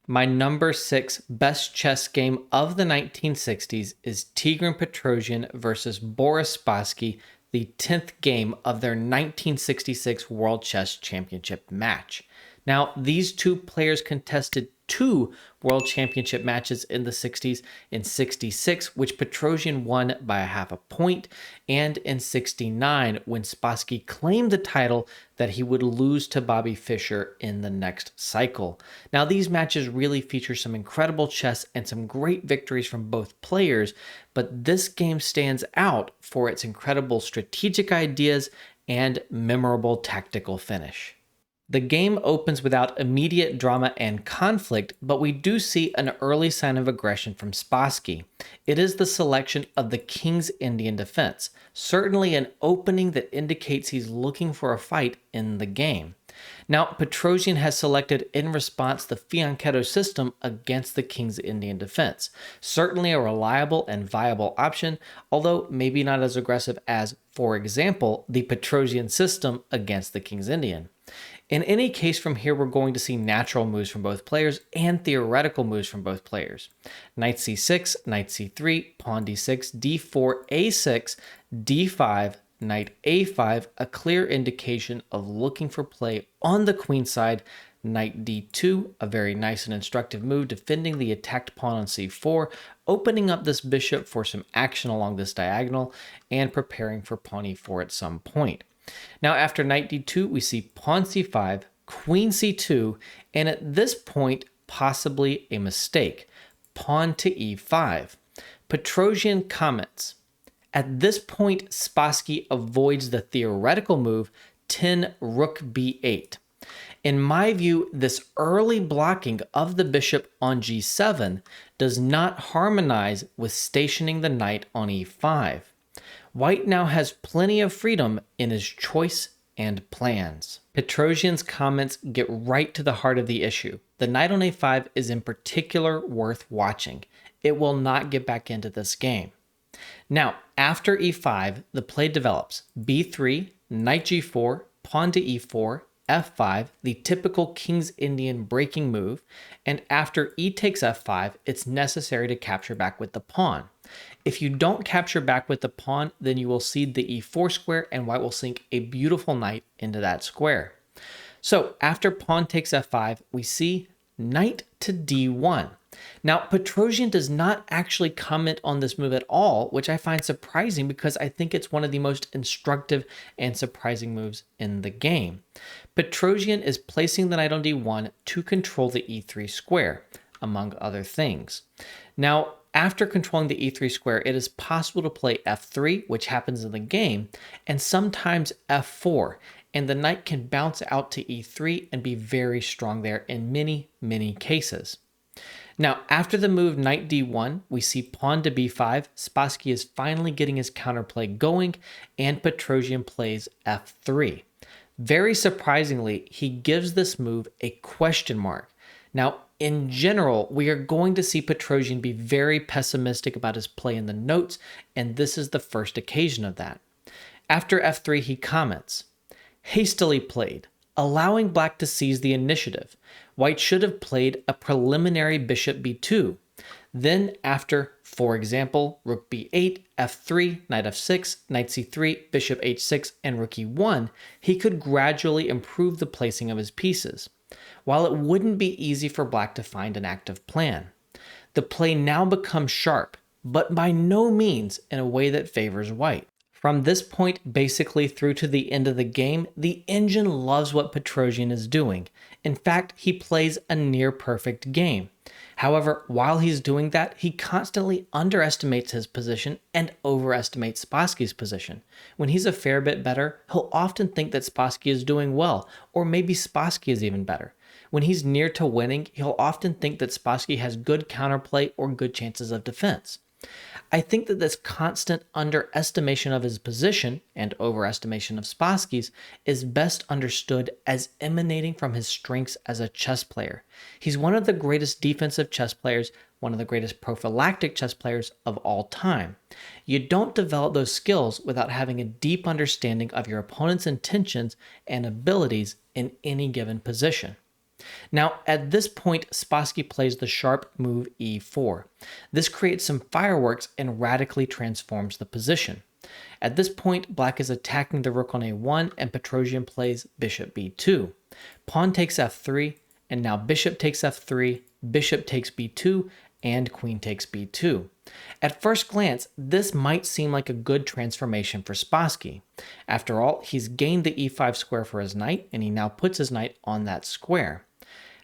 My number 6 best chess game of the 1960s is Tigran Petrosian versus Boris Spassky, the 10th game of their 1966 World Chess Championship match. Now, these two players contested two World Championship matches in the 60s, in 66, which Petrosian won by a half a point, and in 69, when Spassky claimed the title that he would lose to Bobby Fischer in the next cycle. Now, these matches really feature some incredible chess and some great victories from both players, but this game stands out for its incredible strategic ideas and memorable tactical finish. The game opens without immediate drama and conflict, but we do see an early sign of aggression from Spassky. It is the selection of the King's Indian defense, certainly an opening that indicates he's looking for a fight in the game. Now, Petrosian has selected in response the fianchetto system against the King's Indian defense. Certainly a reliable and viable option, although maybe not as aggressive as, for example, the Petrosian system against the King's Indian. In any case, from here, we're going to see natural moves from both players and theoretical moves from both players. Knight c6, knight c3, pawn d6, d4, a6, d5, knight a5, a clear indication of looking for play on the queen side. Knight d2, a very nice and instructive move, defending the attacked pawn on c4, opening up this bishop for some action along this diagonal, and preparing for pawn e4 at some point. Now, after knight d2, we see pawn c5, queen c2, and at this point, possibly a mistake, pawn to e5. Petrosian comments, at this point, Spassky avoids the theoretical move 10 rook b8. In my view, this early blocking of the bishop on g7 does not harmonize with stationing the knight on e5. White now has plenty of freedom in his choice and plans. Petrosian's comments get right to the heart of the issue. The knight on a5 is in particular worth watching. It will not get back into this game. Now, after e5, the play develops b3, knight g4, pawn to e4, f5, the typical King's Indian breaking move, and after e takes f5, it's necessary to capture back with the pawn. If you don't capture back with the pawn, then you will cede the e4 square and white will sink a beautiful knight into that square. So after pawn takes f5, we see knight to d1. Now, Petrosian does not actually comment on this move at all, which I find surprising because I think it's one of the most instructive and surprising moves in the game. Petrosian is placing the knight on d1 to control the e3 square, among other things. Now, after controlling the e3 square, it is possible to play f3, which happens in the game, and sometimes f4, and the knight can bounce out to e3 and be very strong there in many, many cases. Now, after the move knight d1, we see pawn to b5. Spassky is finally getting his counterplay going, and Petrosian plays f3. Very surprisingly, he gives this move a question mark. Now, in general, we are going to see Petrosian be very pessimistic about his play in the notes, and this is the first occasion of that. After f3, he comments, hastily played, allowing black to seize the initiative. White should have played a preliminary bishop b2. Then after, for example, rook b8, f3, knight f6, knight c3, bishop h6, and rook e1, he could gradually improve the placing of his pieces. While it wouldn't be easy for black to find an active plan, the play now becomes sharp, but by no means in a way that favors white. From this point basically through to the end of the game, the engine loves what Petrosian is doing. In fact, he plays a near perfect game. However, while he's doing that, he constantly underestimates his position and overestimates Spassky's position. When he's a fair bit better, he'll often think that Spassky is doing well, or maybe Spassky is even better. When he's near to winning, he'll often think that Spassky has good counterplay or good chances of defense. I think that this constant underestimation of his position and overestimation of Spassky's is best understood as emanating from his strengths as a chess player. He's one of the greatest defensive chess players, one of the greatest prophylactic chess players of all time. You don't develop those skills without having a deep understanding of your opponent's intentions and abilities in any given position. Now, at this point, Spassky plays the sharp move e4. This creates some fireworks and radically transforms the position. At this point, black is attacking the rook on a1, and Petrosian plays bishop b2. Pawn takes f3, and now bishop takes f3, bishop takes b2, and queen takes b2. At first glance, this might seem like a good transformation for Spassky. After all, he's gained the e5 square for his knight, and he now puts his knight on that square.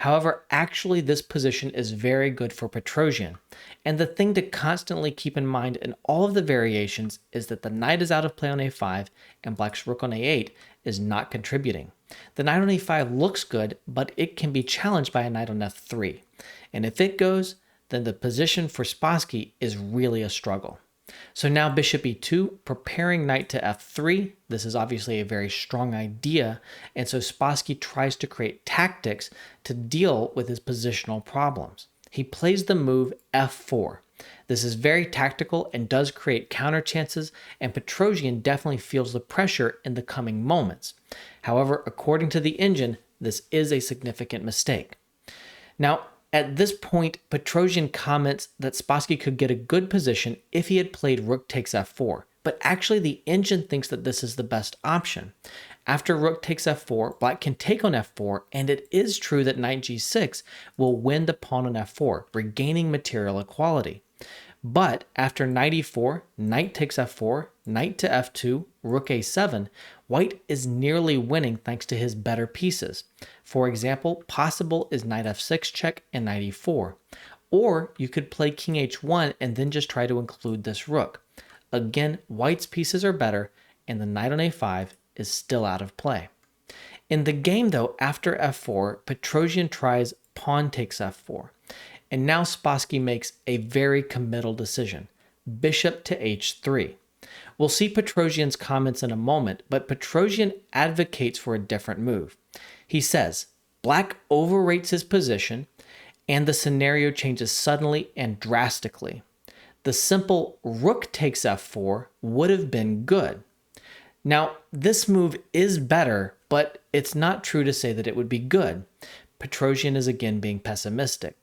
However, actually this position is very good for Petrosian, and the thing to constantly keep in mind in all of the variations is that the knight is out of play on a5 and black's rook on a8 is not contributing. The knight on a5 looks good, but it can be challenged by a knight on f3, and if it goes, then the position for Spassky is really a struggle. So now bishop e2, preparing knight to f3. This is obviously a very strong idea, and so Spassky tries to create tactics to deal with his positional problems. He plays the move f4. This is very tactical and does create counter chances, and Petrosian definitely feels the pressure in the coming moments. However, according to the engine, this is a significant mistake. Now, at this point, Petrosian comments that Spassky could get a good position if he had played rook takes f4, but actually the engine thinks that this is the best option. After rook takes f4, black can take on f4, and it is true that knight g6 will win the pawn on f4, regaining material equality. But after knight e4, knight takes f4, knight to f2, rook a7, white is nearly winning thanks to his better pieces. For example, possible is knight f6 check and knight e4. Or you could play king h1 and then just try to include this rook. Again, white's pieces are better, and the knight on a5 is still out of play. In the game though, after f4, Petrosian tries pawn takes f4. And now Spassky makes a very committal decision, bishop to h3. We'll see Petrosian's comments in a moment, but Petrosian advocates for a different move. He says, black overrates his position, and the scenario changes suddenly and drastically. The simple rook takes f4 would have been good. Now, this move is better, but it's not true to say that it would be good. Petrosian is again being pessimistic.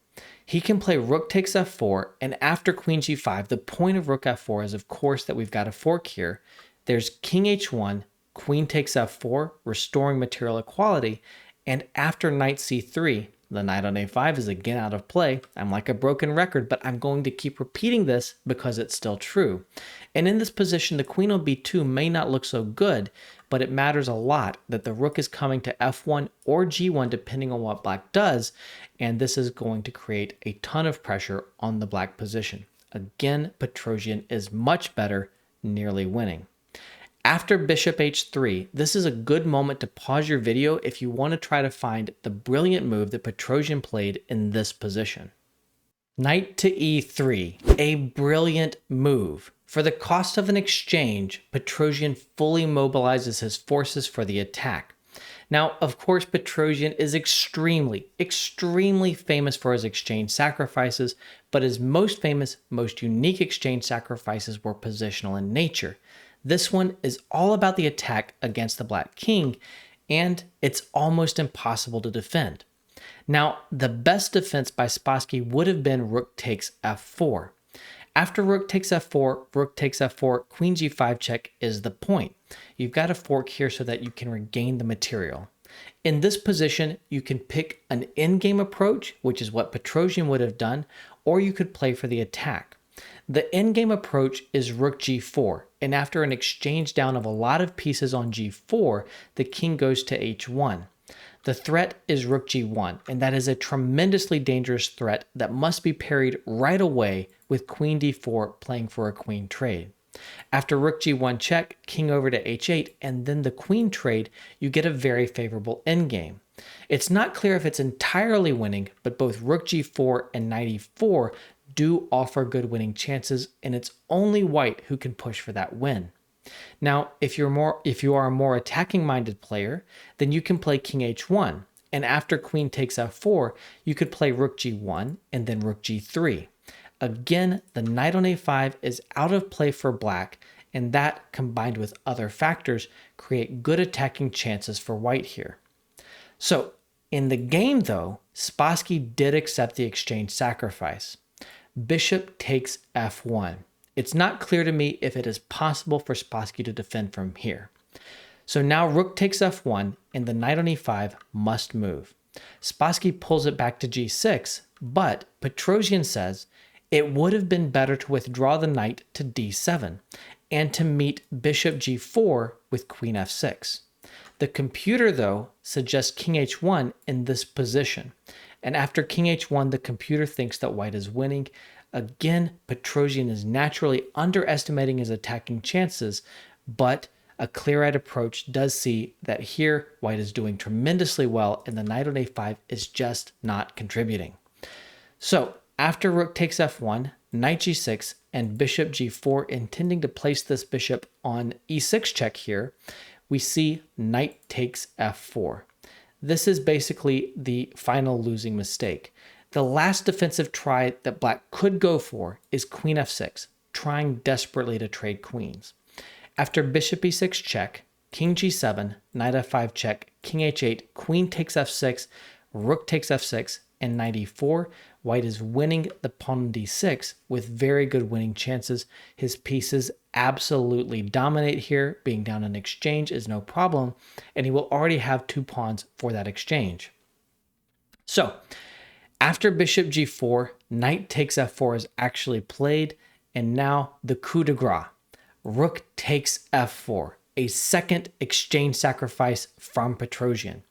He can play rook takes f4, and after queen g5, the point of rook f4 is of course that we've got a fork here. There's king h1, queen takes f4, restoring material equality, and after knight c3, the knight on a5 is again out of play. I'm like a broken record, but I'm going to keep repeating this because it's still true. And in this position, the queen on b2 may not look so good, but it matters a lot that the rook is coming to f1 or g1 depending on what black does, and this is going to create a ton of pressure on the black position. Again, Petrosian is much better, nearly winning. After bishop h3, this is a good moment to pause your video if you want to try to find the brilliant move that Petrosian played in this position. Knight to e3, a brilliant move. For the cost of an exchange, Petrosian fully mobilizes his forces for the attack. Now, of course, Petrosian is extremely famous for his exchange sacrifices, but his most famous, most unique exchange sacrifices were positional in nature. This one is all about the attack against the black king, and it's almost impossible to defend. Now, the best defense by Spassky would have been rook takes f4. After rook takes f4, queen g5 check is the point. You've got a fork here so that you can regain the material. In this position, you can pick an endgame approach, which is what Petrosian would have done, or you could play for the attack. The endgame approach is rook g4, and after an exchange down of a lot of pieces on g4, the king goes to h1. The threat is rook g1, and that is a tremendously dangerous threat that must be parried right away with queen d4 playing for a queen trade. After rook g1 check, king over to h8, and then the queen trade, you get a very favorable endgame. It's not clear if it's entirely winning, but both rook g4 and knight e4 do offer good winning chances, and it's only white who can push for that win. Now, if you are a more attacking-minded player, then you can play king h1, and after queen takes f4, you could play rook g1 and then rook g3. Again, the knight on a5 is out of play for black, and that, combined with other factors, create good attacking chances for white here. So, In the game, though, Spassky did accept the exchange sacrifice. Bishop takes f1. It's not clear to me if it is possible for Spassky to defend from here. So now rook takes f1, and the knight on e5 must move. Spassky pulls it back to g6, but Petrosian says it would have been better to withdraw the knight to d7 and to meet bishop g4 with queen f6. The computer, though, suggests king h1 in this position. And after king h1, the computer thinks that white is winning. Again, Petrosian is naturally underestimating his attacking chances, but a clear-eyed approach does see that here white is doing tremendously well and the knight on a5 is just not contributing. So after rook takes f1, knight g6, and bishop g4, intending to place this bishop on e6 check here, we see knight takes f4. This is basically the final losing mistake. The last defensive try that black could go for is queen f6, trying desperately to trade queens. After bishop e6 check, king g7, knight f5 check, king h8, queen takes f6, rook takes f6, and knight e4, white is winning the pawn on d6 with very good winning chances. His pieces absolutely dominate here. Being down in exchange is no problem, and he will already have 2 pawns for that exchange. So after bishop g4, knight takes f4 is actually played, and now the coup de grace. Rook takes f4, a second exchange sacrifice from Petrosian.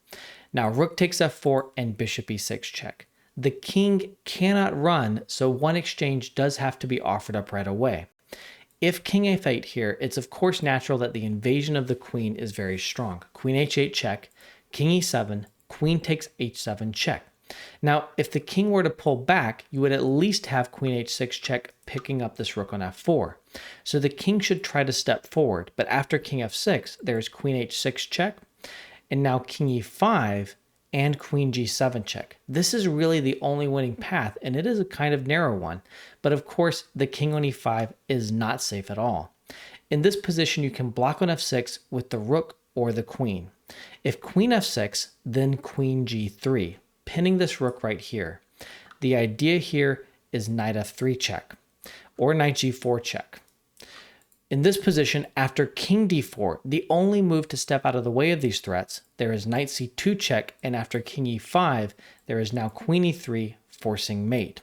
Now rook takes f4 and bishop e6 check. The king cannot run, so one exchange does have to be offered up right away. If king f8 here, it's of course natural that the invasion of the queen is very strong. Queen h8 check, king e7, queen takes h7 check. Now, if the king were to pull back, you would at least have queen h6 check picking up this rook on f4. So the king should try to step forward, but after king f6, there's queen h6 check, and now king e5 and queen g7 check. This is really the only winning path, and it is a kind of narrow one. But of course, the king on e5 is not safe at all. In this position, you can block on f6 with the rook or the queen. If queen f6, then queen g3, pinning this rook right here. The idea here is knight f3 check or knight g4 check. In this position, after king d4, the only move to step out of the way of these threats, there is knight c2 check, and after king e5, there is now queen e3 forcing mate.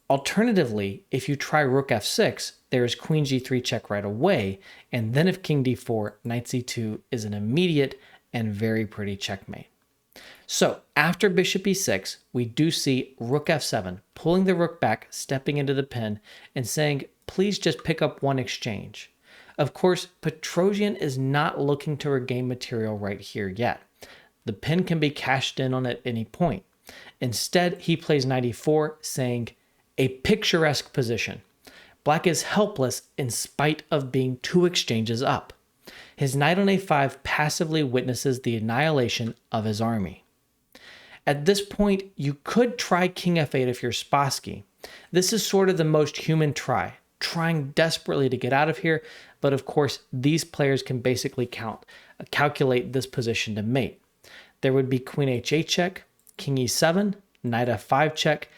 Alternatively, if you try rook f6, there is queen g3 check right away, and then if king d4, knight c2 is an immediate and very pretty checkmate. So after bishop e6, we do see rook f7, pulling the rook back, stepping into the pin, and saying, please just pick up one exchange. Of course, Petrosian is not looking to regain material right here yet. The pin can be cashed in on at any point. Instead, he plays knight e4, saying, a picturesque position. Black is helpless in spite of being 2 exchanges up. His knight on a5 passively witnesses the annihilation of his army. At this point, you could try king f8 if you're Spassky. This is sort of the most human try, trying desperately to get out of here, but of course, these players can basically calculate this position to mate. There would be queen h8 check, king e7, knight f5 check,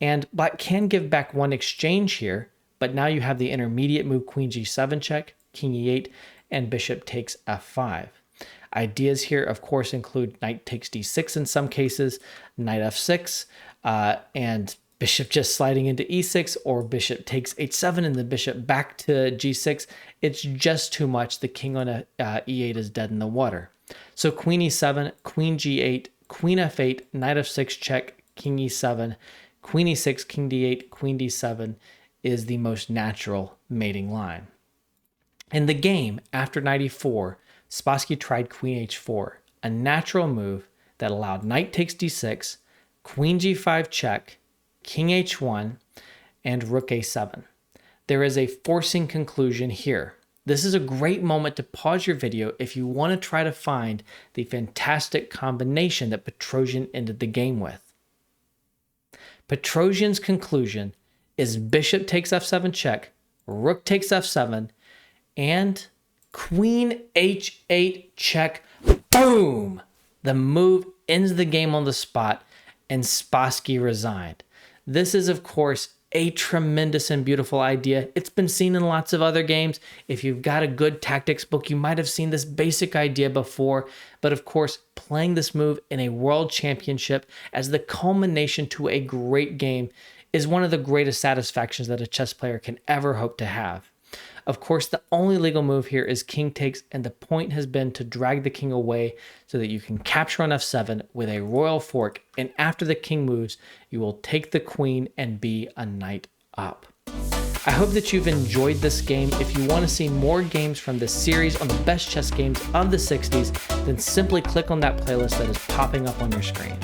and black can give back one exchange here, but now you have the intermediate move queen g7 check, king e8, and bishop takes f5. Ideas here, of course, include knight takes d6 in some cases, knight f6, and bishop just sliding into e6, or bishop takes h7 and the bishop back to g6. It's just too much. The king on e8 is dead in the water. So queen e7, queen g8, queen f8, knight f6 check, king e7, queen e6, king d8, queen d7 is the most natural mating line. In the game, after knight e4, Spassky tried queen h4, a natural move that allowed knight takes d6, queen g5 check, king h1, and rook a7. There is a forcing conclusion here. This is a great moment to pause your video if you want to try to find the fantastic combination that Petrosian ended the game with. Petrosian's conclusion is bishop takes f7 check, rook takes f7, and queen h8 check. Boom! The move ends the game on the spot, and Spassky resigned. This is, of course, a tremendous and beautiful idea. It's been seen in lots of other games. If you've got a good tactics book, you might have seen this basic idea before. But of course, playing this move in a world championship as the culmination to a great game is one of the greatest satisfactions that a chess player can ever hope to have. Of course, the only legal move here is king takes, and the point has been to drag the king away so that you can capture on f7 with a royal fork, and after the king moves, you will take the queen and be a knight up. I hope that you've enjoyed this game. If you want to see more games from this series on the best chess games of the 60s, then simply click on that playlist that is popping up on your screen.